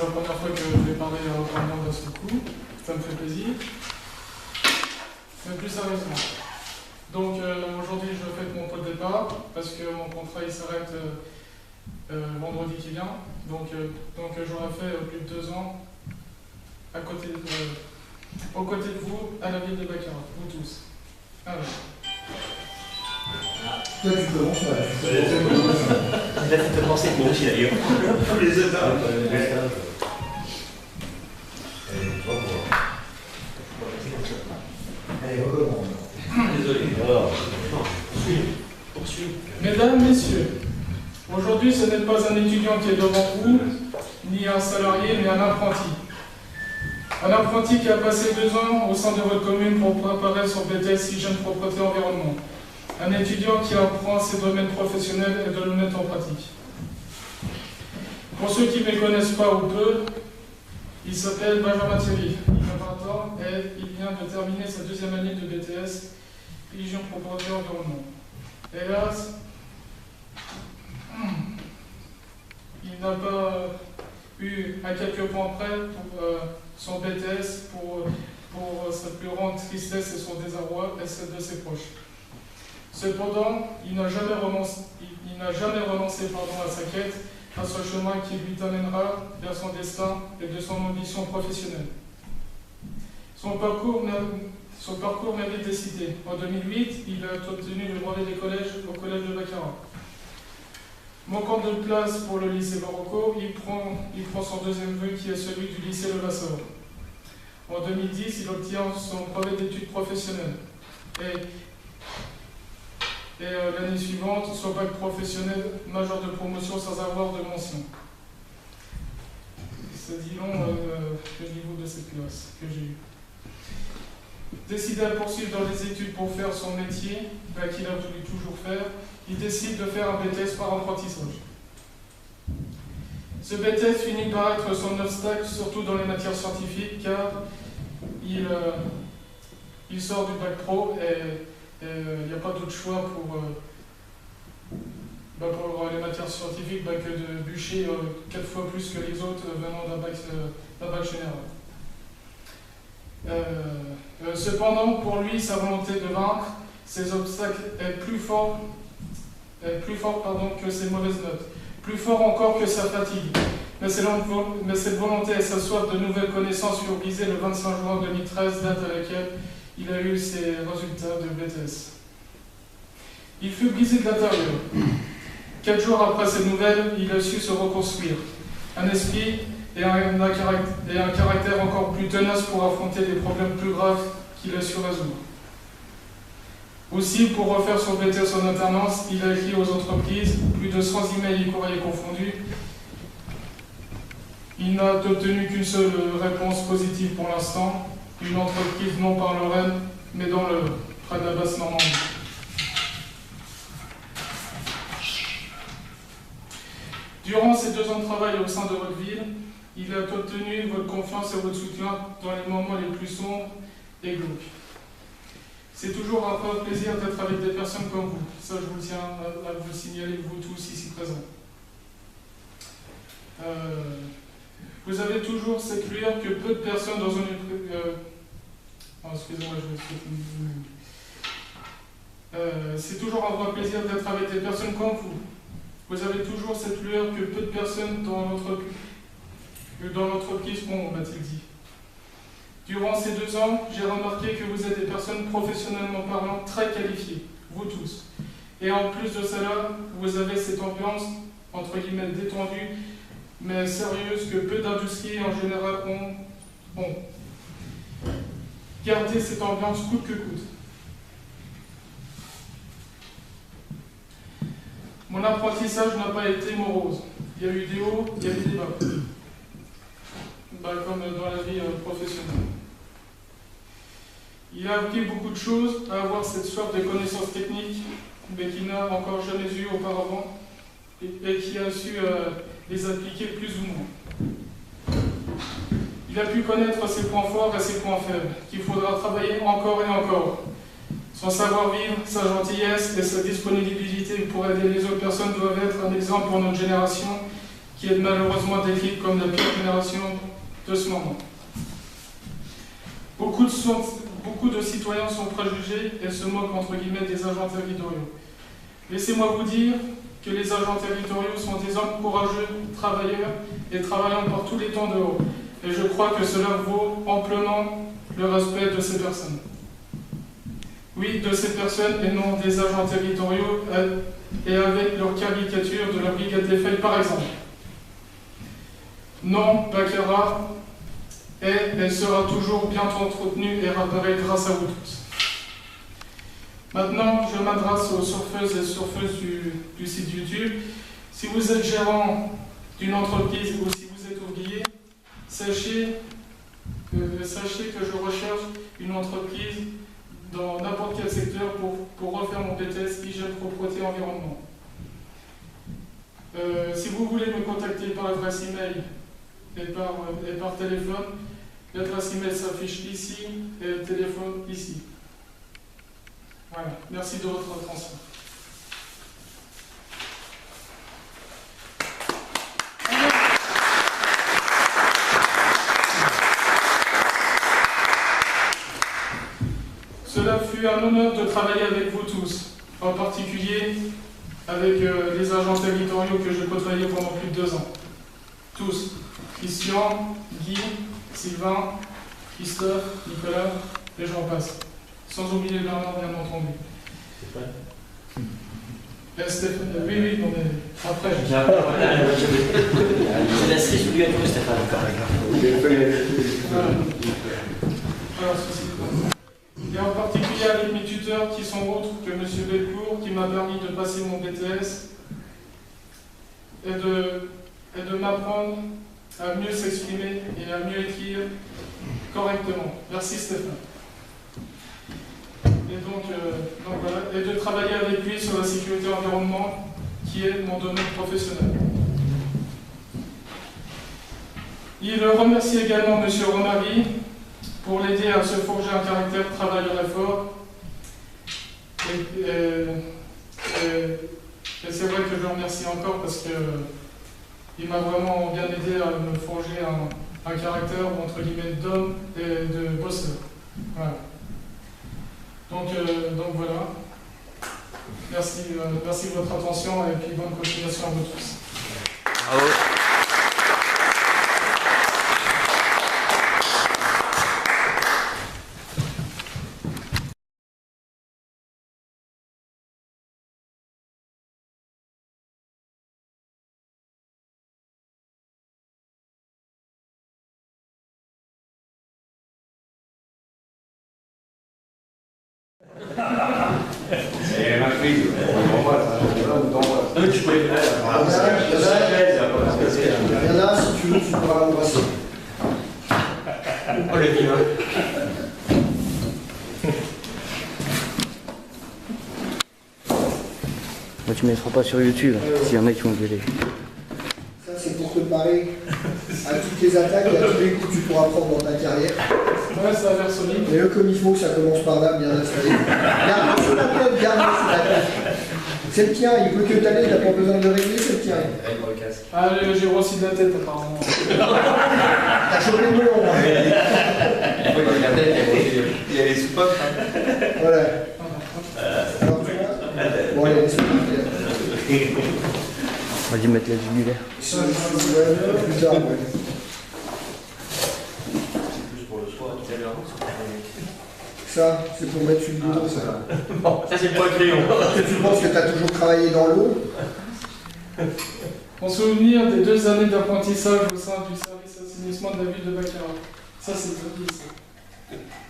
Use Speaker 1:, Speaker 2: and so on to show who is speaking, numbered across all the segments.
Speaker 1: la première fois que je vais parler vraiment d'un seul coup. Ça me fait plaisir. Mais plus sérieusement. Donc aujourd'hui, je fête mon pot de départ parce que mon contrat il s'arrête vendredi qui vient. Donc j'aurai fait plus de 2 ans aux côtés de vous à la ville de Baccarat, vous tous. Alors.
Speaker 2: Toi, tu commences là.
Speaker 3: Là, tu peux penser que moi aussi, d'ailleurs.
Speaker 2: Tous les états. Allez, recommande.
Speaker 3: Désolé.
Speaker 1: Mesdames, Messieurs, aujourd'hui ce n'est pas un étudiant qui est devant vous, ni un salarié, mais un apprenti. Un apprenti qui a passé 2 ans au sein de votre commune pour préparer son BTS Hygiène, Propreté, Environnement. Un étudiant qui apprend ses domaines professionnels et doit le mettre en pratique. Pour ceux qui ne me connaissent pas ou peu, il s'appelle Benjamin Thierry. Il a 20 ans et il vient de terminer sa 2e année de BTS Hygiène, Propreté, Environnement. Hélas, il n'a pas eu à quelques points près pour son BTS, pour sa plus grande tristesse et son désarroi et celle de ses proches. Cependant, il n'a jamais renoncé à sa quête, à ce chemin qui lui amènera vers son destin et de son ambition professionnelle. Son parcours mérite d'être cité. En 2008, il a obtenu le brevet des collèges au collège de Baccarat. Manquant de place pour le lycée Barocco, il prend son 2e vœu qui est celui du lycée Levasseur. En 2010, il obtient son brevet d'études professionnelles. Et l'année suivante, son bac professionnel major de promotion sans avoir de mention. C'est dit long le niveau de cette classe que j'ai eu. Décidé à poursuivre dans les études pour faire son métier, qu'il a voulu toujours faire, il décide de faire un BTS par apprentissage. Ce BTS finit par être son obstacle, surtout dans les matières scientifiques, car il sort du bac pro et il n'y a pas d'autre choix pour les matières scientifiques que de bûcher 4 fois plus que les autres venant d'un bac général. Cependant, pour lui, sa volonté de vaincre ces obstacles est plus fort que ses mauvaises notes, plus fort encore que sa fatigue. Mais cette volonté et sa soif de nouvelles connaissances furent brisées le 25 juin 2013, date à laquelle il a eu ses résultats de BTS. Il fut brisé de l'intérieur. 4 jours après cette nouvelle, il a su se reconstruire. Un esprit et un caractère encore plus tenace pour affronter des problèmes plus graves qu'il a su résoudre. Aussi, pour refaire son BTS en alternance, il a écrit aux entreprises, plus de 100 emails et courriers confondus. Il n'a obtenu qu'une seule réponse positive pour l'instant, une entreprise non pas en Lorraine, mais dans le près de la Basse-Normandie. Durant ces 2 ans de travail au sein de votre ville, il a obtenu votre confiance et votre soutien dans les moments les plus sombres et glauques. C'est toujours un vrai plaisir d'être avec des personnes comme vous. Ça, je vous tiens à vous signaler, vous tous ici présents. Vous avez toujours cette lueur que peu de personnes dans une... excusez-moi, je vais c'est toujours un vrai plaisir d'être avec des personnes comme vous. Vous avez toujours cette lueur que peu de personnes dans l'entreprise ont, m'a-t-il dit. Durant ces 2 ans, j'ai remarqué que vous êtes des personnes professionnellement parlant très qualifiées, vous tous. Et en plus de cela, vous avez cette ambiance, entre guillemets, détendue, mais sérieuse que peu d'industries en général ont. Gardez cette ambiance coûte que coûte. Mon apprentissage n'a pas été morose. Il y a eu des hauts, il y a eu des bas. Comme dans la vie professionnelle. Il a appris beaucoup de choses, à avoir cette soif de connaissances techniques, mais qu'il n'a encore jamais eu auparavant, et qui a su les appliquer plus ou moins. Il a pu connaître ses points forts et ses points faibles, qu'il faudra travailler encore et encore. Son savoir-vivre, sa gentillesse et sa disponibilité pour aider les autres personnes doivent être un exemple pour notre génération qui est malheureusement décrite comme la pire génération de ce moment. Beaucoup de citoyens sont préjugés et se moquent entre guillemets des agents territoriaux. Laissez-moi vous dire que les agents territoriaux sont des hommes courageux, travailleurs et travaillant par tous les temps de haut. Et je crois que cela vaut amplement le respect de ces personnes. Oui, de ces personnes et non des agents territoriaux et avec leur caricature de la brigade des feuilles par exemple. Non, Baccarat est et sera toujours bien entretenu et réparé grâce à vous tous. Maintenant, je m'adresse aux surfeuses et surfeuses du site YouTube. Si vous êtes gérant d'une entreprise ou si vous êtes ouvrier, sachez que je recherche une entreprise dans n'importe quel secteur pour refaire mon BTS Hygiène, Propreté, Environnement. Si vous voulez me contacter par adresse email et par téléphone, l'adresse email s'affiche ici et le téléphone ici. Voilà, merci de votre attention. Cela fut un honneur de travailler avec vous tous, en particulier avec les agents territoriaux que je côtoyais pendant plus de 2 ans. Tous, Christian, Guy, Sylvain, Christophe, Nicolas, et j'en passe. Sans oublier Bernard, bien entendu. Stéphane, oui, non mais après.
Speaker 3: C'est la cerise ou du gâteau, Stéphane, encore.
Speaker 1: Alors, ceci. Et en particulier avec mes tuteurs qui sont autres que M. Belcourt, qui m'a permis de passer mon BTS et de m'apprendre à mieux s'exprimer et à mieux écrire correctement. Merci Stéphane. Et donc voilà, et de travailler avec lui sur la sécurité environnement, qui est mon domaine professionnel. Il remercie également M. Romary pour l'aider à se forger un caractère travailleur et fort. Et c'est vrai que je le remercie encore parce qu'il m'a vraiment bien aidé à me forger un caractère entre guillemets d'homme et de bosseur. Voilà. Donc voilà. Merci de votre attention et puis bonne continuation à vous tous.
Speaker 3: Bravo.
Speaker 2: C'est ma prise.
Speaker 3: Tu peux
Speaker 4: Il y en a, si tu veux, tu pourras l'embrasser.
Speaker 3: Oh le vin.
Speaker 5: Moi, tu ne mettras pas sur YouTube s'il y en a qui vont gueuler.
Speaker 4: Ça, c'est pour te parer à toutes les attaques et à tous les coups que tu pourras prendre dans ta carrière.
Speaker 1: Ouais, ça a l'air solide.
Speaker 4: Mais comme il faut que ça commence par là, bien installé. Garde-le sous la tête, garde-le sous la tête. C'est le tien, il peut que t'aller, il n'a pas besoin de le régler, c'est le tien.
Speaker 1: Ah, j'ai aussi de la tête apparemment.
Speaker 4: T'as chopé le melon, hein.
Speaker 2: Il y a les soupapes.
Speaker 4: Voilà. Alors, tu vois. Bon, allez, c'est parti.
Speaker 5: On va lui mettre la jugulaire.
Speaker 4: Ça, ouais, plus tard, ouais. Ça, c'est pour mettre sur le bureau, ça.
Speaker 3: Bon, ça c'est le point crayon.
Speaker 4: Tu penses que tu as toujours travaillé dans l'eau?
Speaker 1: En souvenir des 2 années d'apprentissage au sein du service assainissement de la ville de Baccarat. Ça, c'est joli, ça.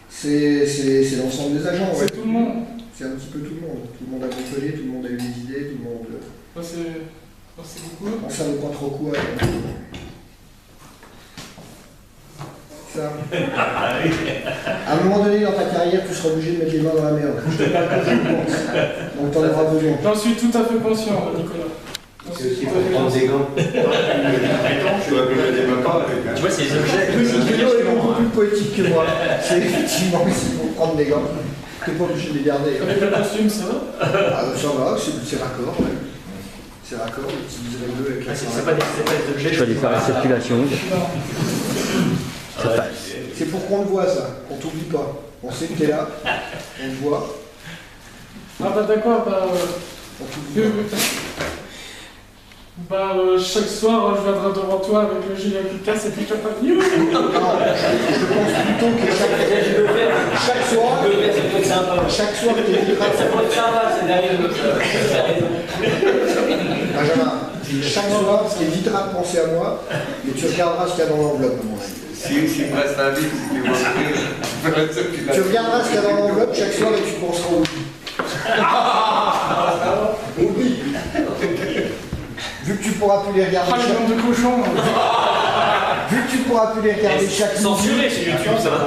Speaker 4: C'est l'ensemble des agents, ouais.
Speaker 1: C'est tout le monde.
Speaker 4: C'est un petit peu tout le monde. Tout le monde a bricolé, tout le monde a eu des idées, tout le monde.
Speaker 1: Merci beaucoup.
Speaker 4: On savait pas trop quoi. Ça. À un moment donné dans ta carrière, tu seras obligé de mettre les mains dans la merde. Je te parle que je le pense. Donc t'en auras besoin.
Speaker 1: J'en suis tout à fait conscient, Nicolas.
Speaker 2: C'est aussi pour prendre des gants. Tu vas plus des mains avec.
Speaker 3: Tu vois, c'est les objets.
Speaker 4: Nicolas est beaucoup plus poétique que moi. C'est effectivement aussi pour prendre des gants. T'es pas obligé de les garder.
Speaker 1: Avec le costume, ça va?
Speaker 4: Ah, ça va, c'est raccord. Ouais. C'est raccord, utiliser les deux avec la
Speaker 3: C'est pas des objets.
Speaker 5: Je vais aller faire la circulation. Ça passe.
Speaker 4: C'est pour qu'on le voit ça, qu'on t'oublie pas. On sait que t'es là, on le voit,
Speaker 1: Ah bah d'accord,
Speaker 4: on t'oublie pas.
Speaker 1: chaque soir, je viendrai devant toi avec le gilet qui casse et puis tu vas pas venir.
Speaker 4: Non, je pense plutôt que chaque soir, chaque soir que t'es Benjamin, chaque soir, tu éviteras de penser à moi, mais tu regarderas ce qu'il y a dans l'enveloppe, à mon avis.
Speaker 2: S'il me reste un livre, si tu vois.
Speaker 4: Tu regarderas ce qu'il y a dans l'enveloppe chaque soir et tu penseras au lit. Oublie. Vu que tu pourras plus les regarder
Speaker 1: Ah, les
Speaker 4: chaque...
Speaker 1: jambes de cochon.
Speaker 4: Vu que tu pourras plus les regarder chaque midi,
Speaker 3: Censuré sur YouTube, ça va.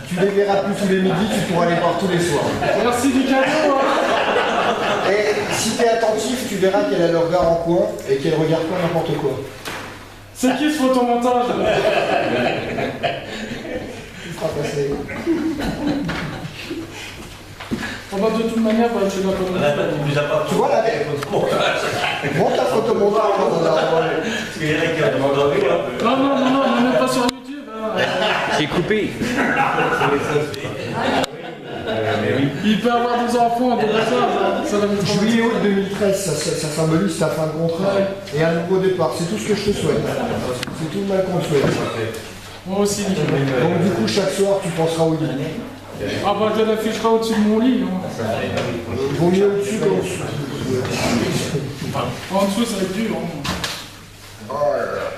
Speaker 4: tu les verras plus tous les midis, tu pourras les voir tous les soirs.
Speaker 1: Merci du cadeau. Hein.
Speaker 4: Et si tu es attentif, tu verras qu'elle a le regard en coin et qu'elle regarde pas n'importe quoi.
Speaker 1: C'est qui ce photomontage?
Speaker 4: Tu feras passer.
Speaker 1: De toute manière, tu l'as pas.
Speaker 4: Tu vois là, monte ta photomontage.
Speaker 3: Parce qu'il y en a qui ont demandé.
Speaker 1: Non, on n'est pas sur YouTube. Hein.
Speaker 5: J'ai coupé.
Speaker 1: Il peut avoir des enfants, des ça va être
Speaker 4: Juillet-août 2013, ça symbolise ta fin de contrat et un nouveau départ. C'est tout ce que je te souhaite. C'est tout le mal qu'on te souhaite.
Speaker 1: Moi aussi.
Speaker 4: Donc du coup, chaque soir, tu penseras au lit.
Speaker 1: Ah bah je l'afficherai au-dessus de mon lit. Hein.
Speaker 4: Vaut mieux au-dessus qu'au dessous.
Speaker 1: En dessous, ça va être dur. Hein.
Speaker 4: Oh là là.